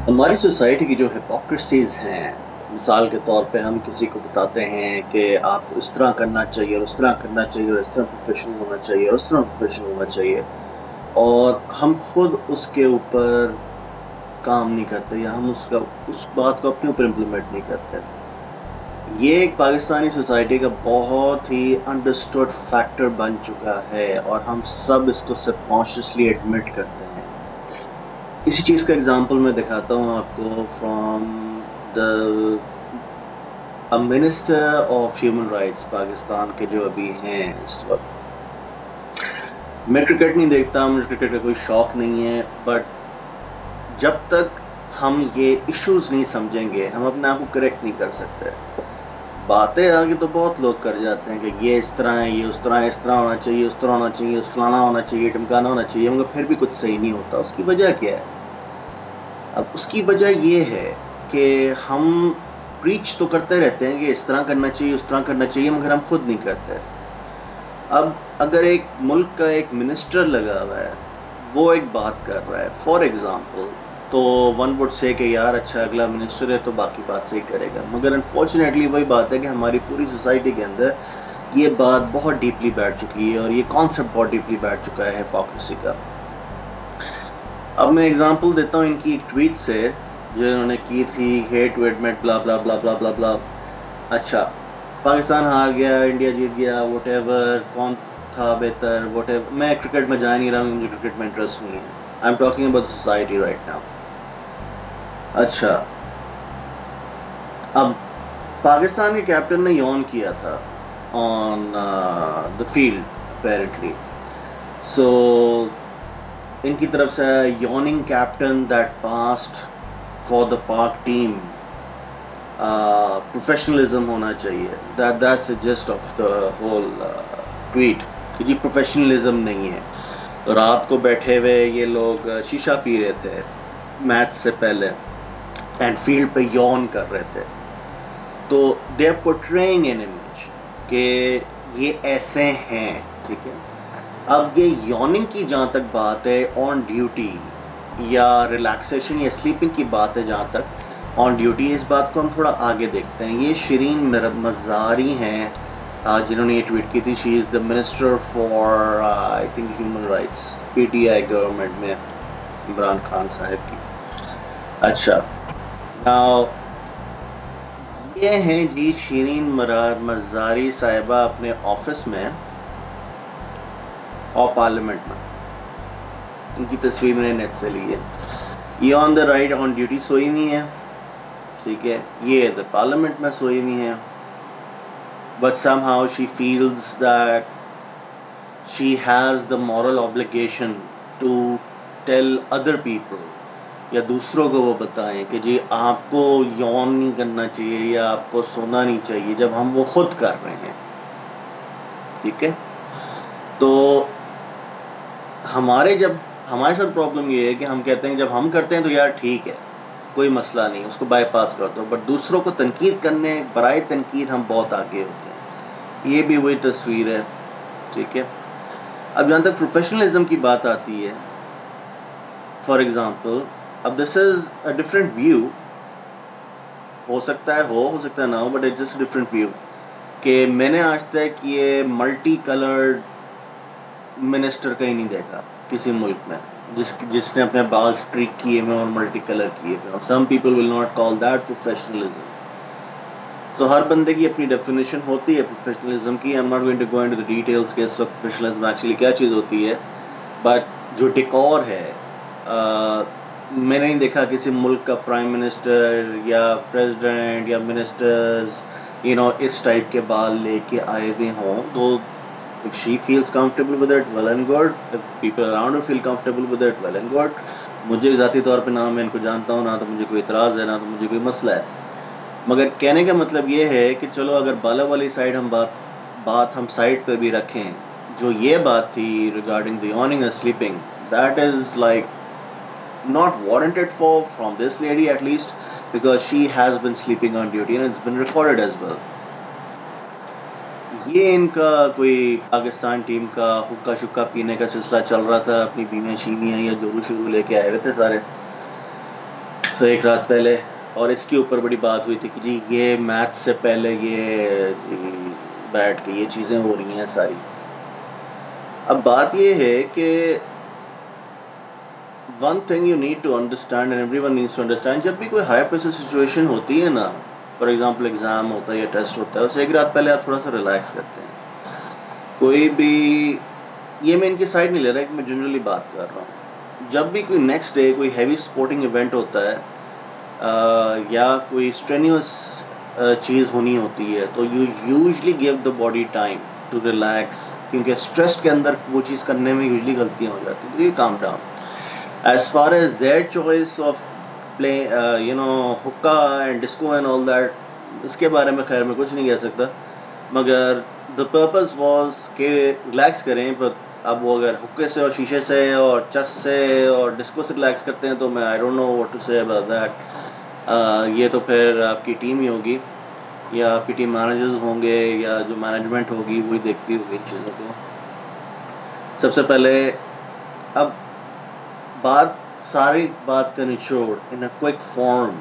ہماری سوسائٹی کی جو ہپوکریسیز ہیں، مثال کے طور پہ ہم کسی کو بتاتے ہیں کہ آپ کو اس طرح کرنا چاہیے اور اس طرح کرنا چاہیے اور اس طرح پروفیشنل ہونا چاہیے اور اس طرح پروفیشنل ہونا چاہیے، اور ہم خود اس کے اوپر کام نہیں کرتے یا ہم اس بات کو اپنے اوپر امپلیمنٹ نہیں کرتے. یہ ایک پاکستانی سوسائٹی کا بہت ہی انڈرسٹوڈ فیکٹر بن چکا ہے اور ہم سب اس کو سب کانشیسلی ایڈمٹ کرتے ہیں. اسی چیز کا اگزامپل میں دکھاتا ہوں آپ کو from the minister of human rights Pakistan کے جو ابھی ہیں اس وقت. میں کرکٹ نہیں دیکھتا، مجھے کرکٹ کا کوئی شوق نہیں ہے، بٹ جب تک ہم یہ ایشوز نہیں سمجھیں گے ہم اپنے آپ کو کریکٹ نہیں کر سکتے. باتیں آگے تو بہت لوگ کر جاتے ہیں کہ یہ اس طرح ہے، یہ اس طرح ہے، اس طرح ہونا چاہیے، اس طرح ہونا چاہیے، اس فلانا ہونا چاہیے، ٹمکانا ہونا چاہیے، مگر پھر بھی کچھ صحیح نہیں ہوتا. اس کی وجہ کیا ہے؟ اب اس کی وجہ یہ ہے کہ ہم پریچ تو کرتے رہتے ہیں کہ اس طرح کرنا چاہیے، اس طرح کرنا چاہیے، مگر ہم خود نہیں کرتے. اب اگر ایک ملک کا ایک منسٹر لگا ہوا ہے، وہ ایک بات کر رہا ہے فار ایگزامپل، تو ون وڈ سے کہ یار اچھا اگلا منسٹر ہے تو باقی بات صحیح کرے گا. مگر انفارچونیٹلی وہی بات ہے کہ ہماری پوری سوسائٹی کے اندر یہ بات بہت ڈیپلی بیٹھ چکی ہے اور یہ کانسیپٹ بہت ڈیپلی بیٹھ چکا ہے ہپوکریسی کا. اب میں اگزامپل دیتا ہوں ان کی ایک ٹویٹ سے جو انہوں نے کی تھی، ہیٹ ٹو ایڈمٹ بلا بلا بلا بلا بلا بلا. اچھا، پاکستان ہار گیا، انڈیا جیت گیا، وٹ ایور، کون تھا بہتر، وٹ ایور. میں کرکٹ میں جا نہیں رہا ہوں، مجھے کرکٹ میں انٹرسٹ نہیں ہے. I am talking about society right now. اچھا، اب پاکستان کے کیپٹن نے یون کیا تھا آن دا فیلڈ اپیرنٹلی. سو ان کی طرف سے yawning captain that passed for the Pak team, professionalism ہونا چاہیے. That's the gist of the whole tweet کہ جی پروفیشنلزم نہیں ہے. رات کو بیٹھے ہوئے یہ لوگ شیشہ پی رہے تھے میچ سے پہلے اینڈ فیلڈ پہ یون کر رہے تھے. تو دے آر پورٹریئنگ این امیج کہ یہ ایسے ہیں، ٹھیک ہے. اب یہ یوننگ کی جہاں تک بات ہے آن ڈیوٹی یا ریلیکسیشن یا سلیپنگ کی بات ہے جہاں تک آن ڈیوٹی، اس بات کو ہم تھوڑا آگے دیکھتے ہیں. یہ شرین مزاری ہیں جنہوں نے یہ ٹویٹ کی تھی. She is the minister for I think human rights, P T I government میں عمران خان صاحب کی. اچھا، ناؤ یہ ہیں جی شرین مزاری صاحبہ اپنے آفس میں اور پارلیمنٹ میں. ان کی تصویر میں نے نیٹ سے لی ہے. یہ آن دا رائٹ آن ڈیوٹی سوئی ہوئی ہیں، ٹھیک ہے. یہ دا پارلیمنٹ میں سوئی ہوئی ہیں. But somehow she feels that she has the moral obligation to tell other people یا دوسروں کو وہ بتائیں کہ جی آپ کو یون نہیں کرنا چاہیے یا آپ کو سونا نہیں چاہیے جب ہم وہ خود کر رہے ہیں. ٹھیک ہے. تو ہمارے ساتھ پرابلم یہ ہے کہ ہم کہتے ہیں جب ہم کرتے ہیں تو یار ٹھیک ہے، کوئی مسئلہ نہیں، اس کو بائی پاس کر دو. بٹ دوسروں کو تنقید کرنے برائے تنقید ہم بہت آگے ہوتے ہیں. یہ بھی وہی تصویر ہے، ٹھیک ہے. اب جہاں تک پروفیشنلزم کی بات آتی ہے، فار ایگزامپل، اب دس از اے ڈفرینٹ ویو، ہو سکتا ہے نہ ہو، but it's just different view. کہ میں نے آج تک یہ ملٹی کلرڈ منسٹر کہیں نہیں دیکھا کسی ملک میں جس نے اپنے بال اسٹریک کیے ہوئے اور ملٹی کلر کیے ہوئے. Some people will not call that professionalism. تو ہر بندے کی اپنی ڈیفینیشن ہوتی ہے پروفیشنلزم کی. I'm not going to go into the details کہ اس وقت پروفیشنلزم ایکچولی کیا چیز ہوتی ہے، بٹ جو ڈیکور ہے، میں نے نہیں دیکھا کسی ملک کا پرائم منسٹر یا پریزیڈنٹ یا منسٹرز اس ٹائپ کے بال لے کے آئے ہوئے ہوں. تو if she feels comfortable with it, well and good. If people around her feel comfortable with it, well and good. مجھے ذاتی طور پہ نہ میں ان کو جانتا ہوں، نہ تو مجھے کوئی اعتراض ہے، نہ تو مجھے کوئی مسئلہ ہے. مگر کہنے کا مطلب یہ ہے کہ چلو اگر بالا والی سائڈ ہم بات ہم سائڈ پہ بھی رکھیں، جو یہ بات تھی regarding the yawning and sleeping, that is like not warranted from this lady at least, because she has been sleeping on duty and it's been recorded as well. یہ ان کا کوئی پاکستان ٹیم کا حکا شکا پینے کا سلسلہ چل رہا تھا، اپنی بیویاں شیویاں یا جورو شورو لے کے آئے ہوئے تھے سارے. سو ایک رات پہلے، اور اس کے اوپر بڑی بات ہوئی تھی کہ جی یہ میتھ سے پہلے یہ بیٹھ کے یہ چیزیں ہو رہی ہیں ساری. اب بات یہ ہے کہ one thing you need to understand and everyone needs to understand, جب بھی کوئی ہائی پریشر سچویشن ہوتی ہے نا، فار ایگزامپل ایگزام ہوتا ہے یا ٹیسٹ ہوتا ہے، اسے ایک رات پہلے آپ تھوڑا سا ریلیکس کرتے ہیں. کوئی بھی، یہ میں ان کی سائڈ نہیں لے رہا کہ میں جنرلی بات کر رہا ہوں، جب بھی کوئی نیکسٹ ڈے کوئی ہیوی سپورٹنگ ایونٹ ہوتا ہے یا کوئی اسٹرینیوس چیز ہونی ہوتی ہے، تو you usually give the body time to relax, کیونکہ اسٹریس کے اندر وہ چیز کرنے میں یوزلی غلطیاں ہو جاتی ہیں. تو یہ calm down. As far as their choice of play, hookah and disco and all that, اس کے بارے میں خیر میں کچھ نہیں کہہ سکتا، مگر the purpose was کہ ریلیکس کریں. پر اب وہ اگر حکے سے اور شیشے سے اور چرس سے اور ڈسکو سے ریلیکس کرتے ہیں تو میں I don't know what to say about that. یہ تو پھر آپ کی ٹیم ہی ہوگی، یا آپ کی ٹیم مینیجرز ہوں گے، یا جو مینجمنٹ ہوگی وہی دیکھتی ہوگی ان چیزوں کو. سب سے پہلے اب ساری بات کا نچوڑ ان اے کوئک فارم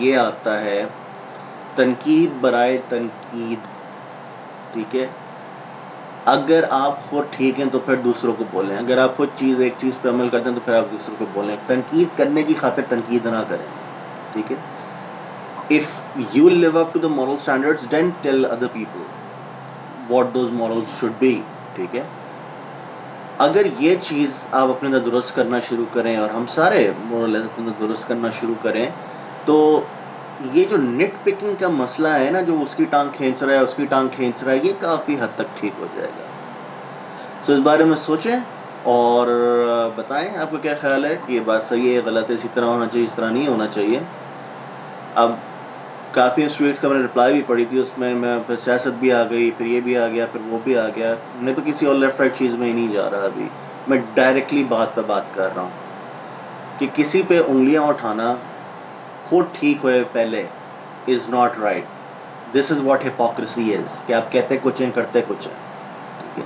یہ آتا ہے، تنقید برائے تنقید. ٹھیک ہے، اگر آپ خود ٹھیک ہیں تو پھر دوسروں کو بولیں، اگر آپ خود ایک چیز پہ عمل کرتے ہیں تو پھر آپ دوسروں کو بولیں. تنقید کرنے کی خاطر تنقید نہ کریں. ٹھیک ہے، if you live up to the moral standards then tell other people what those morals should be. ٹھیک ہے، اگر یہ چیز آپ اپنے اندر درست کرنا شروع کریں اور ہم سارے مورل اپنے اندر درست کرنا شروع کریں، تو یہ جو نٹ پکنگ کا مسئلہ ہے نا، جو اس کی ٹانگ کھینچ رہا ہے اس کی ٹانگ کھینچ رہا ہے، یہ کافی حد تک ٹھیک ہو جائے گا. سو اس بارے میں سوچیں اور بتائیں آپ کو کیا خیال ہے کہ یہ بات صحیح ہے، غلط ہے، اسی طرح ہونا چاہیے، اس طرح نہیں ہونا چاہیے. اب کافی انسٹیٹیوٹس کا میں نے رپلائی بھی پڑھی تھی، اس میں پھر سیاست بھی آ گئی، پھر یہ بھی آ گیا، پھر وہ بھی آ گیا. میں تو کسی اور لیفٹ رائٹ چیز میں ہی نہیں جا رہا ابھی، میں ڈائریکٹلی بات پہ بات کر رہا ہوں کہ کسی پہ انگلیاں اٹھانا خود ٹھیک ہوئے پہلے is not right. This is what hypocrisy is, کہ آپ کہتے کچھ ہیں کرتے کچھ ہیں. ٹھیک ہے،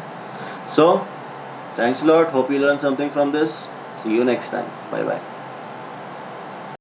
so thanks lot, hope you learn something from this. See you next time, bye bye.